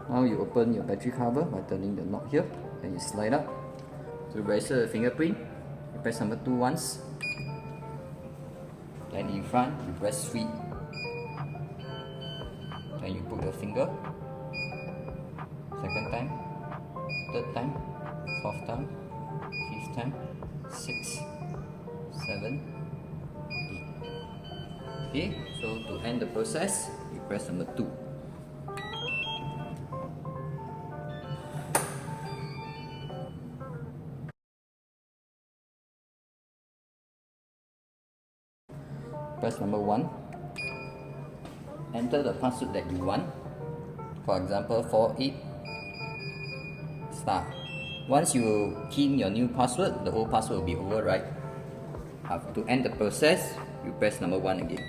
Now you open your battery cover by turning the knob here, and you slide up. To register the fingerprint, you press number 2 once. Then in front, you press 3. Then you put the finger. Second time, third time, fourth time, fifth time, 6, 7, 8. Okay, so to end the process, you press number 2. Press number 1. Enter the password that you want. For example, 48 star. Once you key in your new password, the old password will be override. To end the process, you press number 1 again.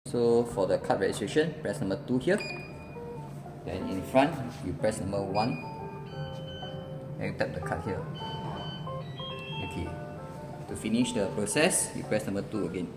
So for the card registration, press number 2 here. Then in front, you press number 1 and you tap the card here. Okay. To finish the process, you press number 2 again.